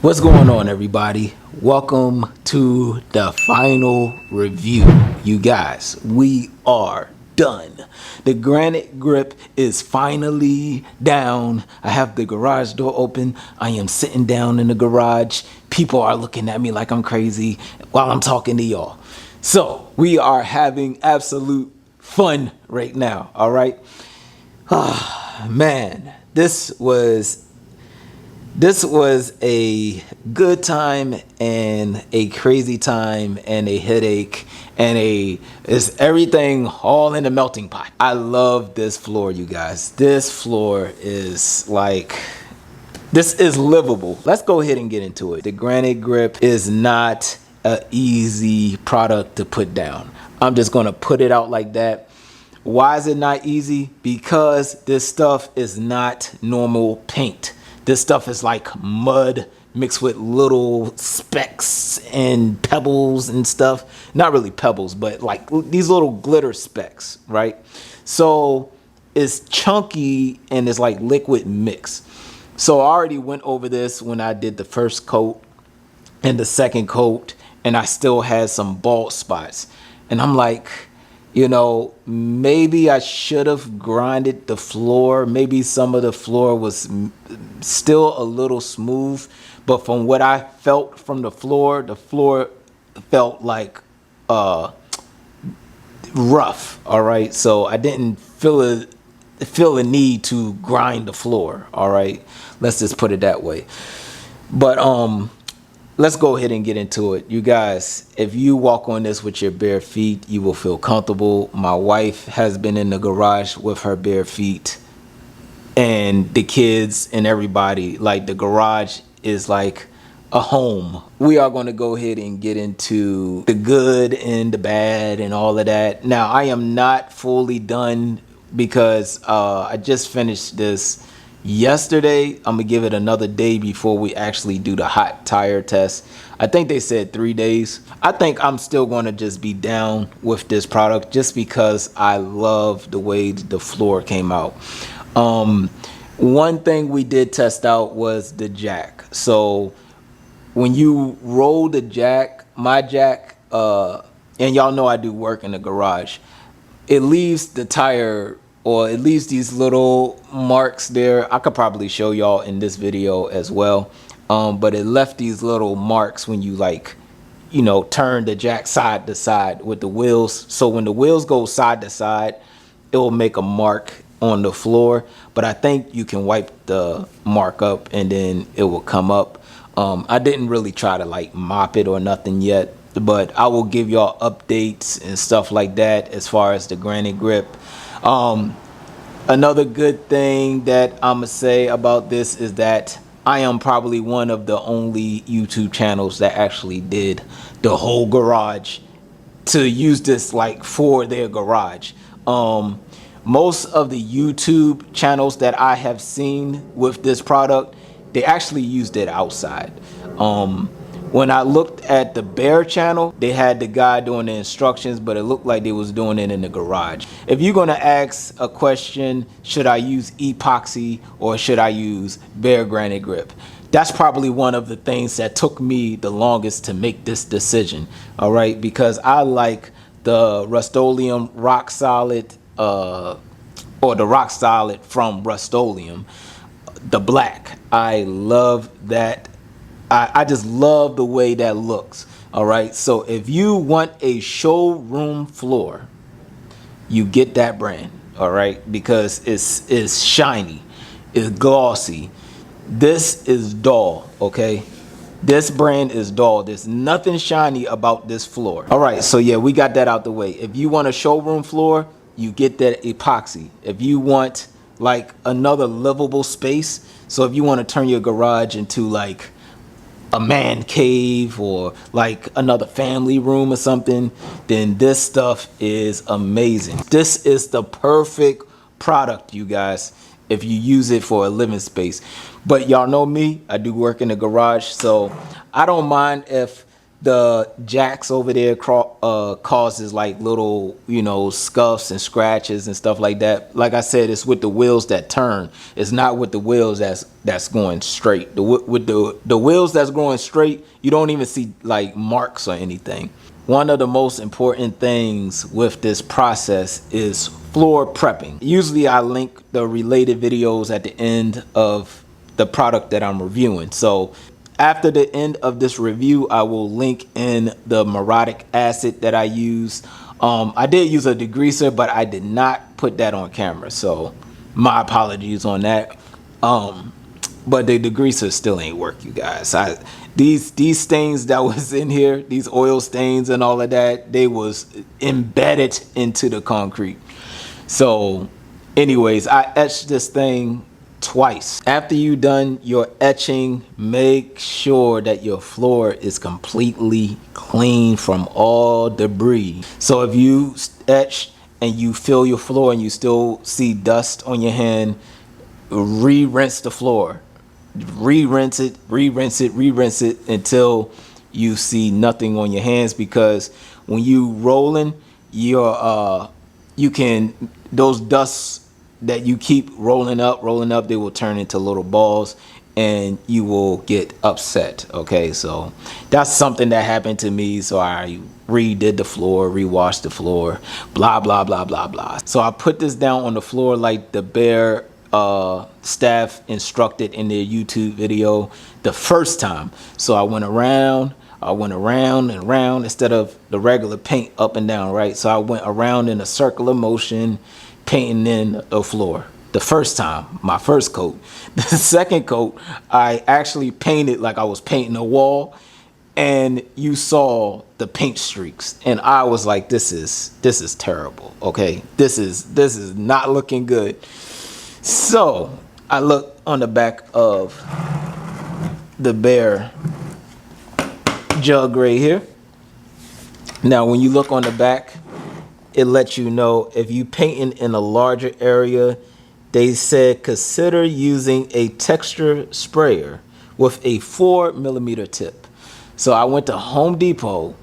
What's going on, everybody? Welcome to the final review. You guys, we are done. The Granite grip is finally down. I have the garage door open. I am sitting down in the garage. People are looking at me like I'm crazy while I'm talking to y'all. So we are having absolute fun right now. All right. Man, this was a good time and a crazy time and a headache and it's everything all in a melting pot. I love this floor, you guys. This floor is like, this is livable. Let's go ahead and get into it. The Granite grip is not an easy product to put down. I'm just gonna put it out like that. Why is it not easy? Because this stuff is not normal paint. This stuff is like mud mixed with little specks and pebbles and stuff. Not really pebbles, but like these little glitter specks, right? So it's chunky and it's like liquid mix. So I already went over this when I did the first coat and the second coat, and I still had some bald spots. And I'm like, you know, maybe I should have grinded the floor. Maybe some of the floor was still a little smooth. But from what I felt from the floor felt like rough. All right. So I didn't feel a need to grind the floor. All right. Let's just put it that way. But let's go ahead and get into it. You guys, if you walk on this with your bare feet, you will feel comfortable. My wife has been in the garage with her bare feet, and the kids and everybody. Like, the garage is like a home. We are going to go ahead and get into the good and the bad and all of that. Now, I am not fully done because I just finished this yesterday. I'm gonna give it another day before we actually do the hot tire test. I think they said 3 days. I think I'm still going to just be down with this product just because I love the way the floor came out. One thing we did test out was the jack. So when you roll the jack, my jack, and y'all know I do work in the garage, it leaves the tire, or at least these little marks there. I could probably show y'all in this video as well. But it left these little marks when you, like, you know, turn the jack side to side with the wheels. So when the wheels go side to side, it will make a mark on the floor. But I think you can wipe the mark up and then it will come up. I didn't really try to like mop it or nothing yet, but I will give y'all updates and stuff like that as far as the Granite grip. Another good thing that I'm gonna say about this is that I am probably one of the only YouTube channels that actually did the whole garage to use this like for their garage. Most of the YouTube channels that I have seen with this product, they actually used it outside. When I looked at the BEHR channel, they had the guy doing the instructions, but it looked like they was doing it in the garage. If you're gonna ask a question, should I use epoxy or should I use BEHR Granite grip? That's probably one of the things that took me the longest to make this decision. All right, because I like the Rust-Oleum Rock Solid, or the Rock Solid from Rust-Oleum, the black. I love that. I just love the way that looks. All right, so if you want a showroom floor, you get that brand. All right, because it's shiny, it's glossy. This is dull. Okay, this brand is dull. There's nothing shiny about this floor. All right, so yeah, we got that out the way. If you want a showroom floor, you get that epoxy. If you want like another livable space, so if you want to turn your garage into like a man cave or like another family room or something, then this stuff is amazing. This is the perfect product, you guys, if you use it for a living space. But y'all know me, I do work in the garage, so I don't mind if the jacks over there causes like little, you know, scuffs and scratches and stuff like that. Like I said, it's with the wheels that turn. It's not with the wheels that's going straight. With the wheels that's going straight, you don't even see like marks or anything. One of the most important things with this process is floor prepping. Usually I link the related videos at the end of the product that I'm reviewing. So after the end of this review, I will link in the muriatic acid that I use. I did use a degreaser, but I did not put that on camera. So my apologies on that. But the degreaser still ain't work, you guys. These stains that was in here, these oil stains and all of that, they was embedded into the concrete. So anyways, I etched this thing twice. After you done your etching, make sure that your floor is completely clean from all debris. So if you etch and you fill your floor and you still see dust on your hand, re-rinse the floor. Re-rinse it, re-rinse it, re-rinse it until you see nothing on your hands, because when you rolling, you can, those dusts that you keep rolling up, they will turn into little balls and you will get upset. Okay, so that's something that happened to me. So I redid the floor, rewashed the floor, blah, blah, blah, blah, blah. So I put this down on the floor like the BEHR staff instructed in their YouTube video the first time. So I went around and around instead of the regular paint up and down, right? So I went around in a circular motion, painting in the floor. The first time, my first coat. The second coat, I actually painted like I was painting a wall, and you saw the paint streaks, and I was like, this is terrible. Okay, this is not looking good. So I look on the back of the BEHR jug right here. Now, when you look on the back, it lets you know if you painting in a larger area, they said consider using a texture sprayer with a 4mm tip. So I went to Home Depot.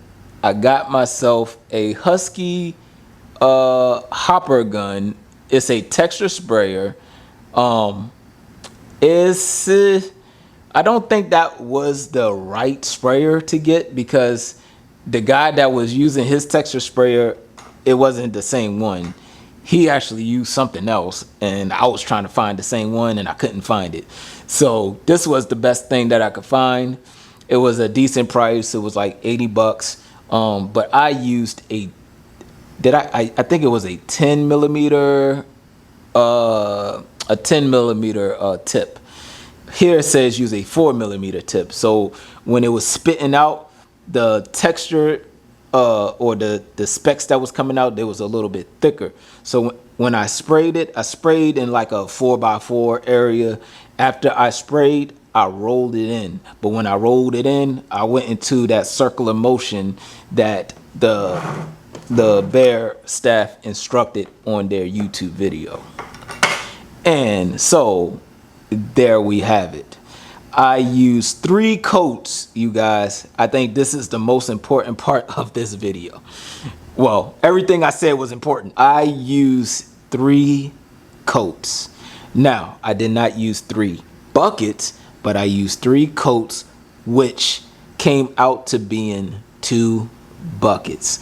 I got myself a Husky hopper gun. It's a texture sprayer. I don't think that was the right sprayer to get, because the guy that was using his texture sprayer, it wasn't the same one. He actually used something else, and I was trying to find the same one and I couldn't find it. So this was the best thing that I could find. It was a decent price. It was like 80 bucks. But I used I think it was a 10mm tip. Here it says use a 4mm tip. So when it was spitting out the texture or the specks that was coming out, they was a little bit thicker. So when I sprayed it, I sprayed in like a 4x4 area. After I sprayed, I rolled it in. But when I rolled it in, I went into that circular motion that the BEHR staff instructed on their YouTube video. And so there we have it. I used 3 coats, you guys. I think this is the most important part of this video. Well, everything I said was important. I used 3 coats. Now, I did not use 3 buckets, but I used 3 coats, which came out to being 2 buckets.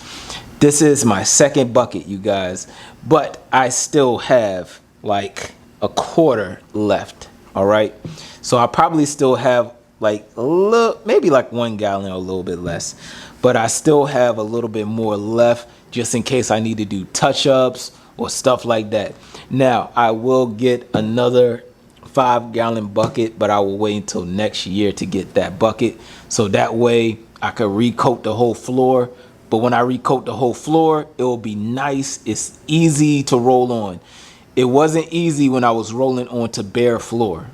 This is my second bucket, you guys, but I still have like a quarter left. All right, so I probably still have like a little, maybe like 1 gallon or a little bit less, but I still have a little bit more left just in case I need to do touch-ups or stuff like that. Now I will get another 5-gallon bucket, but I will wait until next year to get that bucket, so that way I could recoat the whole floor. But when I recoat the whole floor, it will be nice. It's easy to roll on. It wasn't easy when I was rolling onto bare floor,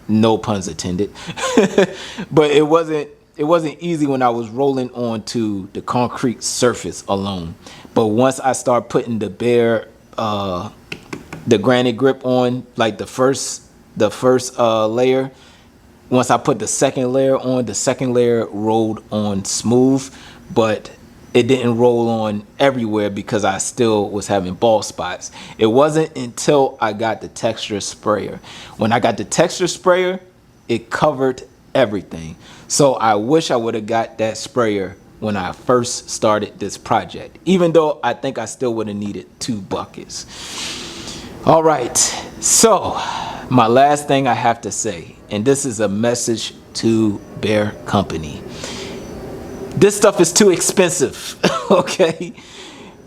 no puns intended. But it wasn't easy when I was rolling onto the concrete surface alone. But once I start putting the BEHR the Granite grip on, like the first layer, once I put the second layer rolled on smooth, but it didn't roll on everywhere because I still was having bald spots. It wasn't until I got the texture sprayer. When I got the texture sprayer, it covered everything. So I wish I would have got that sprayer when I first started this project, even though I think I still would have needed 2 buckets. All right, so my last thing I have to say, and this is a message to BEHR Company. This stuff is too expensive, okay?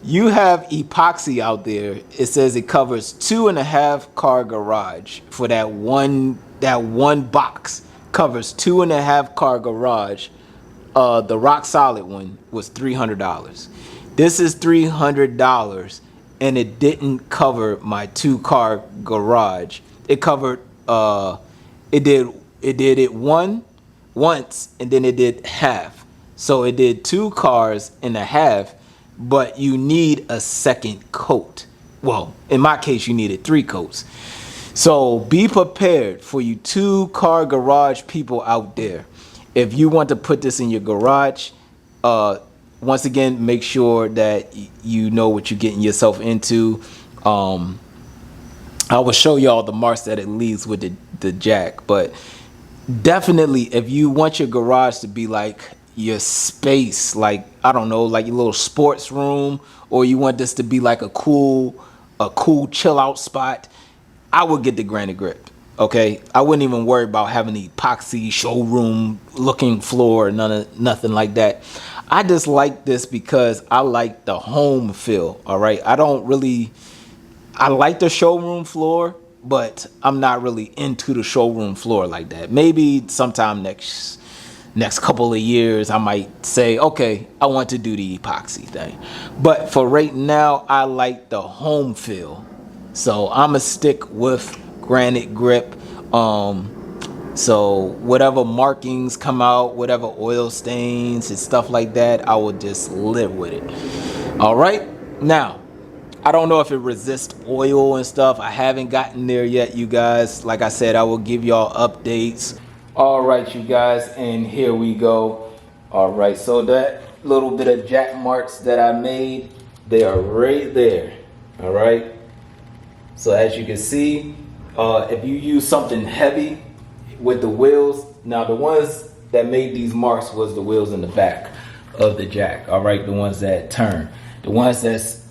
You have epoxy out there. It says it covers 2.5 car garage. For that one box covers 2.5 car garage. The rock solid one was $300. This is $300, and it didn't cover my 2-car garage. It covered it did it once, and then it did half. So it did 2 cars and a half, but you need a second coat. Well, in my case, you needed 3 coats. So be prepared for you 2-car garage people out there. If you want to put this in your garage, once again, make sure that you know what you're getting yourself into. I will show y'all the marks that it leaves with the jack, but definitely if you want your garage to be like your space, like, I don't know, like your little sports room, or you want this to be like a cool chill out spot, I would get the Granite grip. Okay, I wouldn't even worry about having the epoxy showroom looking floor, nothing like that. I just like this because I like the home feel. All right, I like the showroom floor, but I'm not really into the showroom floor like that. Maybe sometime next couple of years I might say, okay, I want to do the epoxy thing. But for right now, I like the home feel. So I'm gonna stick with Granite grip. So whatever markings come out, whatever oil stains and stuff like that, I will just live with it. All right, now I don't know if it resists oil and stuff. I haven't gotten there yet, you guys. Like I said, I will give y'all updates. All right, you guys, and here we go. All right, so that little bit of jack marks that I made, they are right there. All right, so as you can see, if you use something heavy with the wheels, now the ones that made these marks was the wheels in the back of the jack. All right, the ones that turn. The ones that's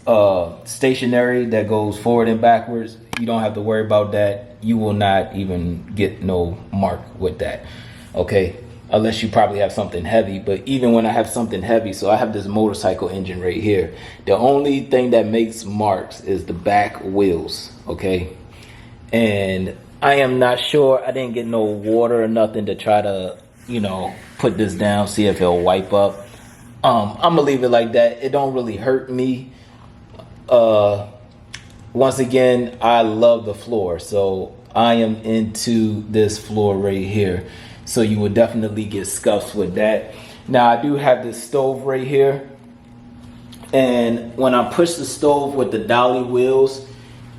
stationary, that goes forward and backwards, you don't have to worry about that. You will not even get no mark with that, okay? Unless you probably have something heavy. But even when I have something heavy, so I have this motorcycle engine right here, the only thing that makes marks is the back wheels, okay? And I am not sure, I didn't get no water or nothing to try to, you know, put this down, see if it'll wipe up. I'm gonna leave it like that. It don't really hurt me. Once again, I love the floor, so I am into this floor right here. So you would definitely get scuffs with that. Now I do have this stove right here, and when I push the stove with the dolly wheels,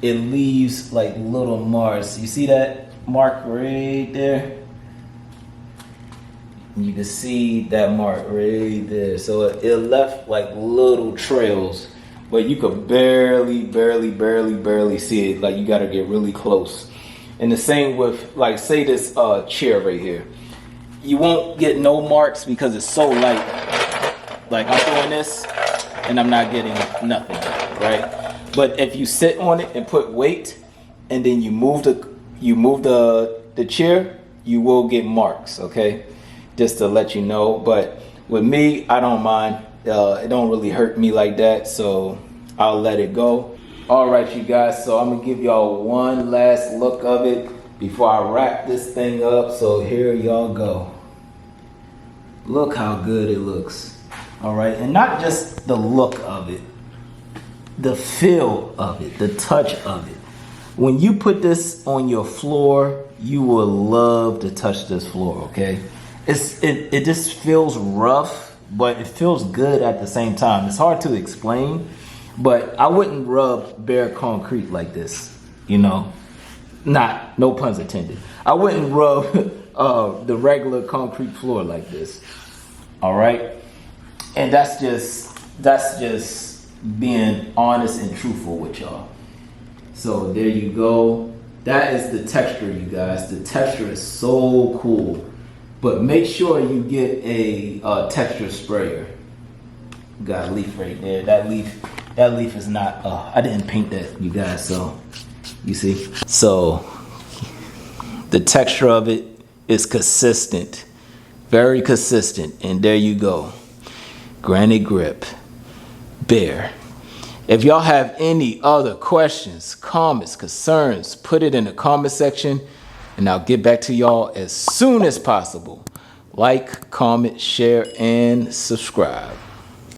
it leaves like little marks. You see that mark right there? You can see that mark right there. So it left like little trails, but you could barely see it. Like, you gotta get really close. And the same with, like, say this chair right here. You won't get no marks because it's so light. Like, I'm doing this and I'm not getting nothing, right? But if you sit on it and put weight, and then you move the chair, you will get marks, okay? Just to let you know. But with me, I don't mind. It don't really hurt me like that, so I'll let it go. All right, you guys, so I'm gonna give y'all one last look of it before I wrap this thing up. So here y'all go. Look how good it looks. All right, and not just the look of it, the feel of it, the touch of it. When you put this on your floor, you will love to touch this floor, okay? It just feels rough, but it feels good at the same time. It's hard to explain, but I wouldn't rub bare concrete like this, you know? No puns intended. I wouldn't rub the regular concrete floor like this. All right, and that's just being honest and truthful with y'all. So there you go. That is the texture, you guys. The texture is so cool. But make sure you get a texture sprayer. Got a leaf right there. That leaf is not. I didn't paint that, you guys. So you see. So the texture of it is consistent, very consistent. And there you go. Granite grip, BEHR. If y'all have any other questions, comments, concerns, put it in the comment section and I'll get back to y'all as soon as possible. Like, comment, share, and subscribe.